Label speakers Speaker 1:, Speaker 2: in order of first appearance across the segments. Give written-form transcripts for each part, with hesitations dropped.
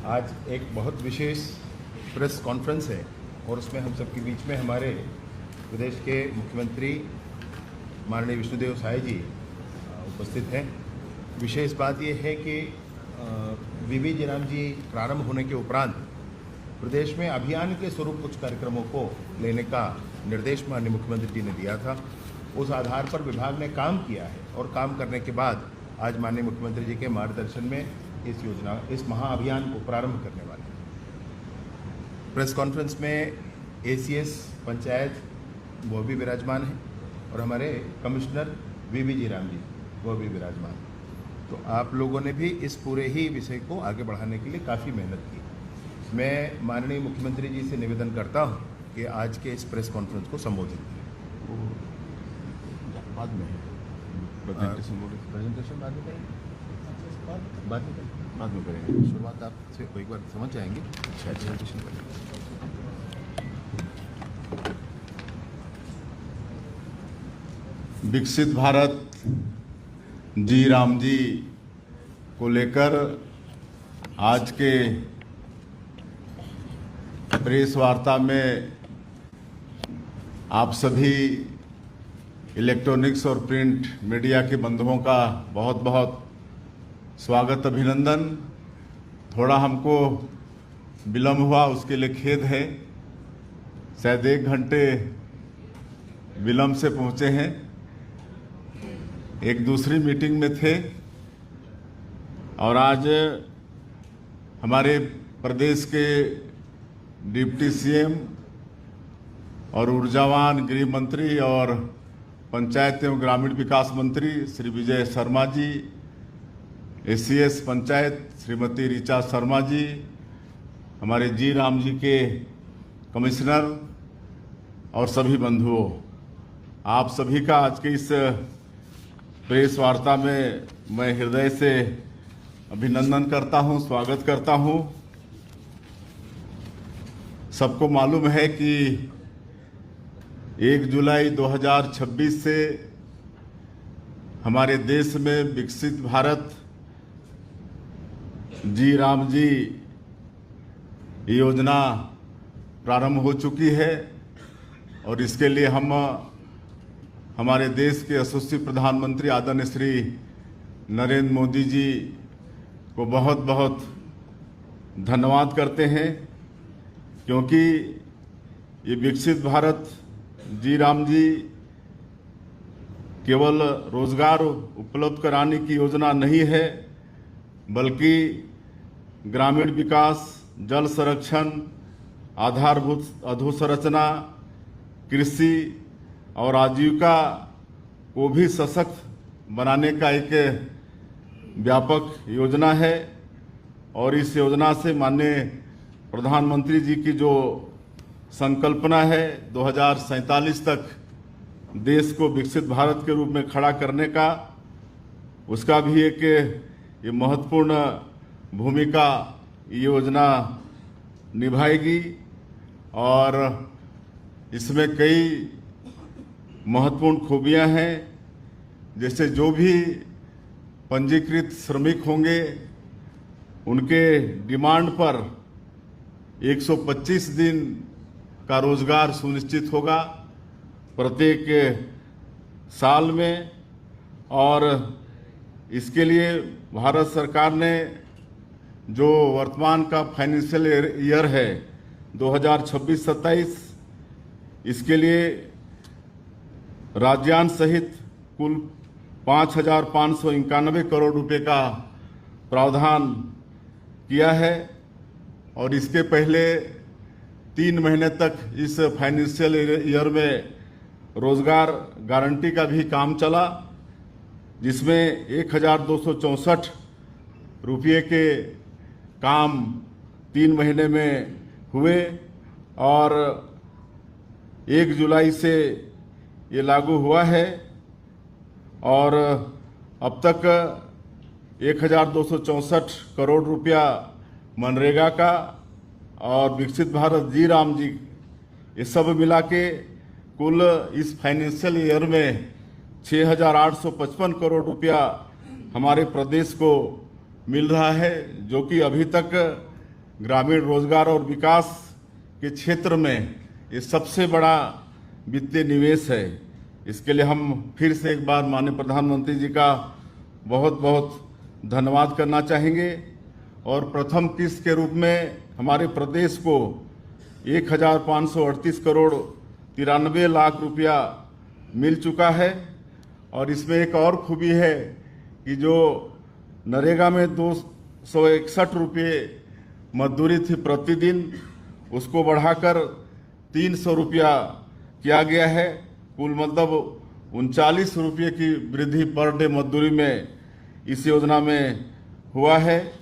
Speaker 1: आज एक बहुत विशेष प्रेस कॉन्फ्रेंस है और उसमें हम सबके बीच में हमारे प्रदेश के मुख्यमंत्री माननीय विष्णुदेव साय जी उपस्थित हैं। विशेष बात यह है कि वीवी जयराम जी प्रारंभ होने के उपरांत प्रदेश में अभियान के स्वरूप कुछ कार्यक्रमों को लेने का निर्देश माननीय मुख्यमंत्री जी ने दिया था। उस आधार पर विभाग ने काम किया है और काम करने के बाद आज माननीय मुख्यमंत्री जी के मार्गदर्शन में इस महाअभियान को प्रारंभ करने वाले हैं। प्रेस कॉन्फ्रेंस में एसीएस पंचायत वो भी विराजमान है और हमारे कमिश्नर वीवी जयराम जी वो भी विराजमान हैं। तो आप लोगों ने भी इस पूरे ही विषय को आगे बढ़ाने के लिए काफ़ी मेहनत की। मैं माननीय मुख्यमंत्री जी से निवेदन करता हूं कि आज के इस प्रेस कॉन्फ्रेंस को संबोधित करें।
Speaker 2: बाद में प्रेजेंटेशन बाद में करेंगे।
Speaker 1: शुरुआत आपसे एक बार समझ जाएंगे। अच्छा, प्रेजेंटेशन करेंगे।
Speaker 2: विकसित भारत जी राम जी को लेकर आज के प्रेस वार्ता में आप सभी इलेक्ट्रॉनिक्स और प्रिंट मीडिया के बंधुओं का बहुत बहुत स्वागत, अभिनंदन। थोड़ा हमको विलम्ब हुआ, उसके लिए खेद है। शायद 1 घंटे विलम्ब से पहुंचे हैं, एक दूसरी मीटिंग में थे और आज हमारे प्रदेश के डिप्टी सीएम और ऊर्जावान गृह मंत्री और पंचायत एवं ग्रामीण विकास मंत्री श्री विजय शर्मा जी, एसीएस पंचायत श्रीमती ऋचा शर्मा जी, हमारे जी राम जी के कमिश्नर और सभी बंधुओं, आप सभी का आज के इस प्रेस वार्ता में मैं हृदय से अभिनंदन करता हूं, स्वागत करता हूं। सबको मालूम है कि 1 जुलाई 2026 से हमारे देश में विकसित भारत जी राम जी योजना प्रारंभ हो चुकी है और इसके लिए हम हमारे देश के यशस्वी प्रधानमंत्री आदरणीय श्री नरेंद्र मोदी जी को बहुत बहुत धन्यवाद करते हैं, क्योंकि ये विकसित भारत जी राम जी केवल रोजगार उपलब्ध कराने की योजना नहीं है, बल्कि ग्रामीण विकास, जल संरक्षण, आधारभूत अधोसंरचना, कृषि और आजीविका को भी सशक्त बनाने का एक व्यापक योजना है। और इस योजना से माननीय प्रधानमंत्री जी की जो संकल्पना है 2047 तक देश को विकसित भारत के रूप में खड़ा करने का, उसका भी एक ये महत्वपूर्ण भूमिका योजना निभाएगी। और इसमें कई महत्वपूर्ण खूबियां हैं, जैसे जो भी पंजीकृत श्रमिक होंगे उनके डिमांड पर 125 दिन का रोजगार सुनिश्चित होगा प्रत्येक साल में। और इसके लिए भारत सरकार ने जो वर्तमान का फाइनेंशियल ईयर है 2026-27, इसके लिए राज्यान सहित कुल 5,591 करोड़ रुपए का प्रावधान किया है। और इसके पहले 3 महीने तक इस फाइनेंशियल ईयर में रोजगार गारंटी का भी काम चला, जिसमें 1,264 रुपये के काम 3 महीने में हुए और 1 जुलाई से ये लागू हुआ है। और अब तक 1,264 करोड़ रुपया मनरेगा का और विकसित भारत जी राम जी, ये सब मिला के कुल इस फाइनेंशियल ईयर में 6,855 करोड़ रुपया हमारे प्रदेश को मिल रहा है, जो कि अभी तक ग्रामीण रोजगार और विकास के क्षेत्र में ये सबसे बड़ा वित्तीय निवेश है। इसके लिए हम फिर से एक बार माननीय प्रधानमंत्री जी का बहुत बहुत धन्यवाद करना चाहेंगे। और प्रथम किस्त के रूप में हमारे प्रदेश को 1538 करोड़ 93 लाख रुपया मिल चुका है। और इसमें एक और खूबी है कि जो नरेगा में 261 रुपये मजदूरी थी प्रतिदिन, उसको बढ़ाकर 300 रुपया किया गया है। कुल मतलब 39 रुपये की वृद्धि पर डे मजदूरी में इस योजना में हुआ है।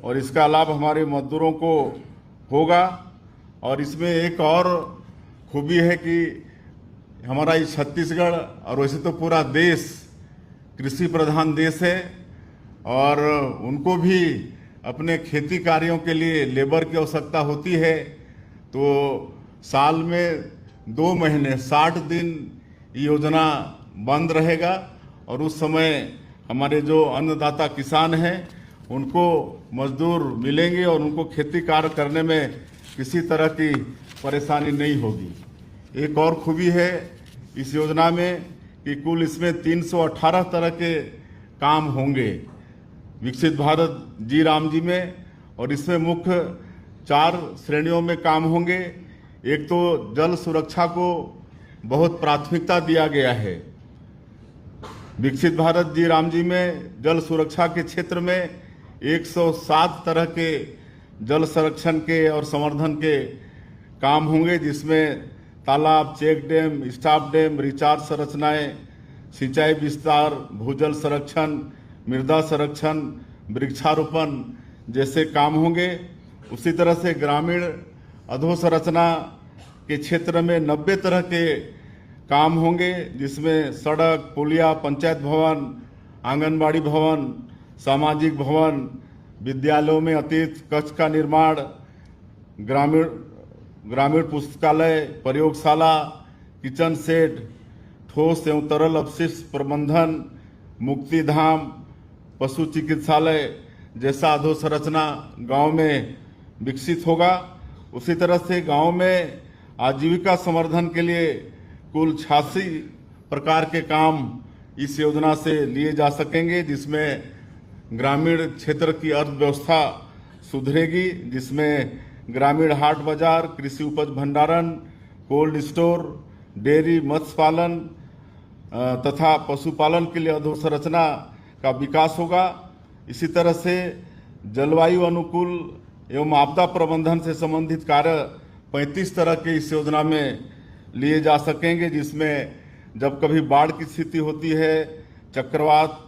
Speaker 2: और इसका लाभ हमारे मजदूरों को होगा। और इसमें एक और खूबी है कि हमारा ये छत्तीसगढ़ और वैसे तो पूरा देश कृषि प्रधान देश है, और उनको भी अपने खेती कार्यों के लिए लेबर की आवश्यकता होती है। तो साल में 2 महीने 60 दिन ये योजना बंद रहेगा, और उस समय हमारे जो अन्नदाता किसान हैं उनको मजदूर मिलेंगे और उनको खेती कार्य करने में किसी तरह की परेशानी नहीं होगी। एक और खूबी है इस योजना में कि कुल इसमें 318 तरह के काम होंगे विकसित भारत जी राम जी में। और इसमें मुख्य 4 श्रेणियों में काम होंगे। एक तो जल सुरक्षा को बहुत प्राथमिकता दिया गया है। विकसित भारत जी राम जी में जल सुरक्षा के क्षेत्र में 107 तरह के जल संरक्षण के और संवर्धन के काम होंगे, जिसमें तालाब, check dam, stop dam, recharge संरचनाएं, सिंचाई विस्तार, भूजल संरक्षण, मृदा संरक्षण, वृक्षारोपण जैसे काम होंगे। उसी तरह से ग्रामीण अधोसंरचना के क्षेत्र में 90 तरह के काम होंगे, जिसमें सड़क, पुलिया, पंचायत भवन, आंगनबाड़ी भवन, सामाजिक भवन, विद्यालयों में अतिरिक्त कक्ष का निर्माण, ग्रामीण पुस्तकालय, प्रयोगशाला, किचन सेट, ठोस एवं तरल अपशिष्ट प्रबंधन, मुक्ति धाम, पशु चिकित्सालय जैसा अधोसंरचना गांव में विकसित होगा। उसी तरह से गांव में आजीविका संवर्धन के लिए कुल 86 प्रकार के काम इस योजना से लिए जा सकेंगे, जिसमें ग्रामीण क्षेत्र की अर्थव्यवस्था सुधरेगी, जिसमें ग्रामीण हाट बाजार, कृषि उपज भंडारण, कोल्ड स्टोर, डेयरी, मत्स्य पालन तथा पशुपालन के लिए अधोसंरचना का विकास होगा। इसी तरह से जलवायु अनुकूल एवं आपदा प्रबंधन से संबंधित कार्य 35 तरह के इस योजना में लिए जा सकेंगे, जिसमें जब कभी बाढ़ की स्थिति होती है, चक्रवात,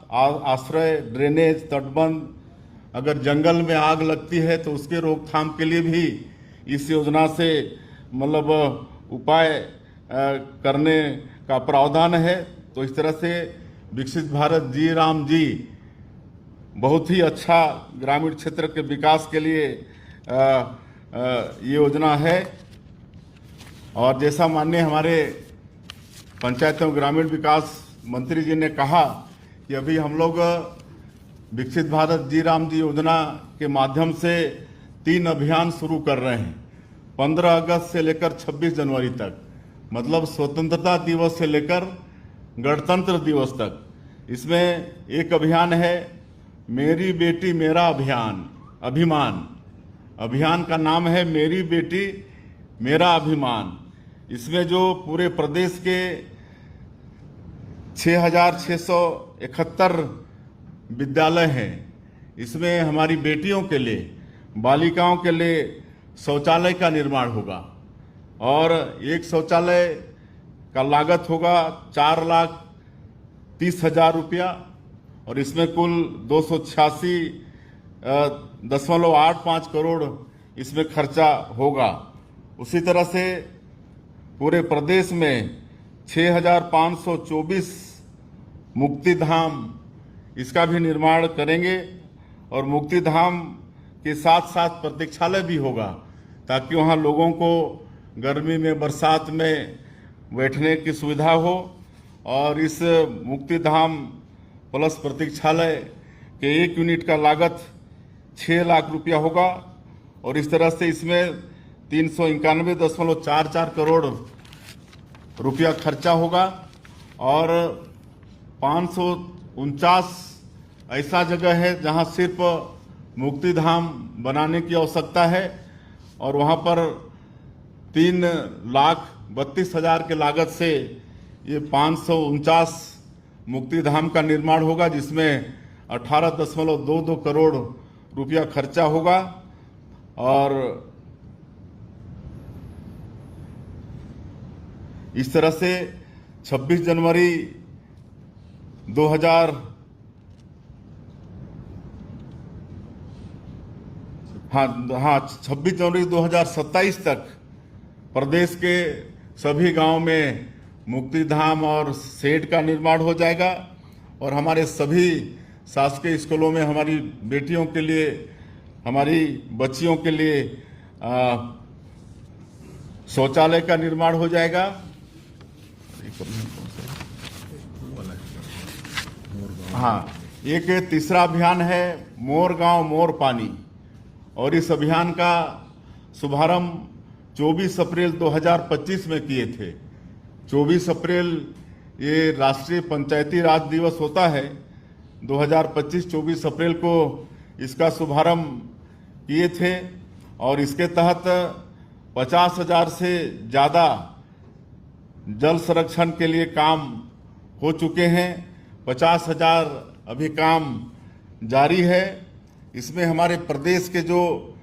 Speaker 2: आश्रय, ड्रेनेज, तटबंध, अगर जंगल में आग लगती है तो उसके रोकथाम के लिए भी इस योजना से मतलब उपाय करने का प्रावधान है। तो इस तरह से विकसित भारत जी राम जी बहुत ही अच्छा ग्रामीण क्षेत्र के विकास के लिए ये योजना है। और जैसा माननीय हमारे पंचायत एवं ग्रामीण विकास मंत्री जी ने कहा कि अभी हम लोग विकसित भारत जी राम जी योजना के माध्यम से 3 अभियान शुरू कर रहे हैं। 15 अगस्त से लेकर 26 जनवरी तक, मतलब स्वतंत्रता दिवस से लेकर गणतंत्र दिवस तक। इसमें एक अभियान है मेरी बेटी मेरा अभिमान। अभियान का नाम है मेरी बेटी मेरा अभिमान। इसमें जो पूरे प्रदेश के 6,671 विद्यालय हैं, इसमें हमारी बेटियों के लिए, बालिकाओं के लिए शौचालय का निर्माण होगा। और एक शौचालय का लागत होगा 4,30,000 रुपया, और इसमें कुल 286.85 करोड़ इसमें खर्चा होगा। उसी तरह से पूरे प्रदेश में 6,524 मुक्ति धाम इसका भी निर्माण करेंगे। और मुक्ति धाम के साथ साथ प्रतीक्षालय भी होगा, ताकि वहाँ लोगों को गर्मी में, बरसात में बैठने की सुविधा हो। और इस मुक्ति धाम प्लस प्रतीक्षालय के 1 यूनिट का लागत 6 लाख रुपया होगा। और इस तरह से इसमें 391.44 करोड़ रुपया खर्चा होगा और 549 ऐसा जगह है जहां सिर्फ मुक्तिधाम बनाने की आवश्यकता है और वहां पर 3,32,000 के लागत से ये 549 मुक्तिधाम का निर्माण होगा, जिसमें 18.22 करोड़ रुपया खर्चा होगा। और इस तरह से 26 जनवरी 2027 तक प्रदेश के सभी गांव में मुक्तिधाम और शेड का निर्माण हो जाएगा और हमारे सभी शासकीय स्कूलों में हमारी बेटियों के लिए, हमारी बच्चियों के लिए शौचालय का निर्माण हो जाएगा। हाँ, एक तीसरा अभियान है मोर गांव मोर पानी और इस अभियान का शुभारंभ 24 अप्रैल 2025 में किए थे। 24 अप्रैल ये राष्ट्रीय पंचायती राज दिवस होता है। 2025 24 अप्रैल को इसका शुभारंभ किए थे और इसके तहत 50,000 से ज़्यादा जल संरक्षण के लिए काम हो चुके हैं। 50,000 अभी काम जारी है। इसमें हमारे प्रदेश के जो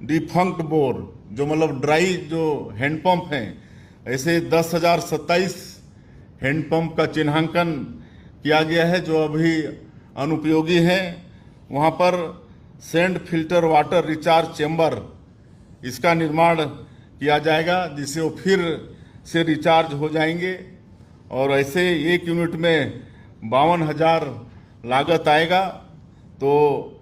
Speaker 2: डिफंक्ट बोर, जो मतलब ड्राई जो हैंडपंप हैं, ऐसे 10,027 हैंडपंप का चिन्हांकन किया गया है जो अभी अनुपयोगी हैं। वहाँ पर sand filter water recharge chamber, इसका निर्माण किया जाएगा जिससे वो फिर से रिचार्ज हो जाएंगे और ऐसे एक यूनिट में 52,000 लागत आएगा। तो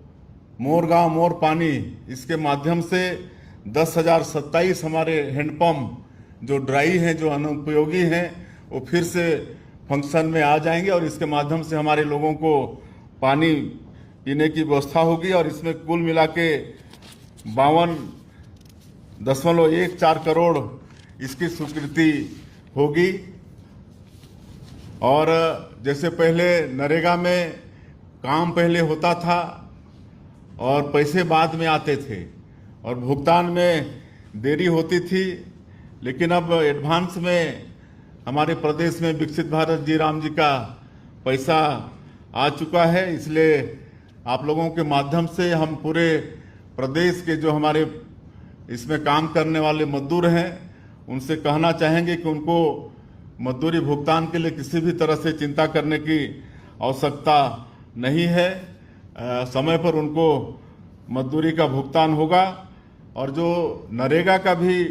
Speaker 2: मोर गांव मोर पानी, इसके माध्यम से 10,027 हमारे हैंडपम्प जो ड्राई हैं, जो अनुपयोगी हैं, वो फिर से फंक्शन में आ जाएंगे और इसके माध्यम से हमारे लोगों को पानी पीने की व्यवस्था होगी और इसमें कुल मिला के 52.14 करोड़ इसकी स्वीकृति होगी। और जैसे पहले नरेगा में काम पहले होता था और पैसे बाद में आते थे और भुगतान में देरी होती थी, लेकिन अब एडवांस में हमारे प्रदेश में विकसित भारत जी राम जी का पैसा आ चुका है। इसलिए आप लोगों के माध्यम से हम पूरे प्रदेश के जो हमारे इसमें काम करने वाले मजदूर हैं, उनसे कहना चाहेंगे कि उनको मजदूरी भुगतान के लिए किसी भी तरह से चिंता करने की आवश्यकता नहीं है। समय पर उनको मजदूरी का भुगतान होगा और जो नरेगा का भी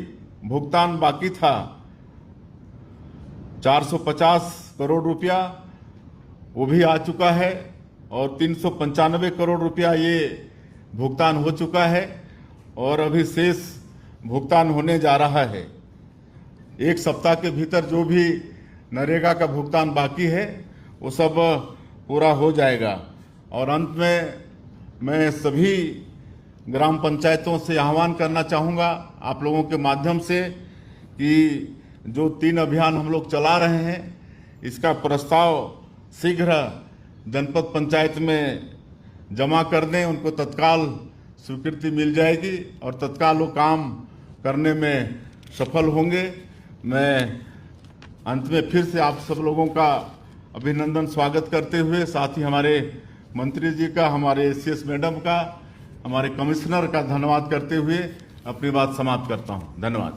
Speaker 2: भुगतान बाकी था 450 करोड़ रुपया, वो भी आ चुका है और 395 करोड़ रुपया ये भुगतान हो चुका है और अभी शेष भुगतान होने जा रहा है। एक सप्ताह के भीतर जो भी नरेगा का भुगतान बाकी है वो सब पूरा हो जाएगा। और अंत में मैं सभी ग्राम पंचायतों से आह्वान करना चाहूँगा आप लोगों के माध्यम से कि जो 3 अभियान हम लोग चला रहे हैं, इसका प्रस्ताव शीघ्र जनपद पंचायत में जमा कर दें, उनको तत्काल स्वीकृति मिल जाएगी और तत्काल वो काम करने में सफल होंगे। मैं अंत में फिर से आप सब लोगों का अभिनंदन स्वागत करते हुए, साथ ही हमारे मंत्री जी का, हमारे एसीएस मैडम का, हमारे कमिश्नर का धन्यवाद करते हुए अपनी बात समाप्त करता हूं। धन्यवाद।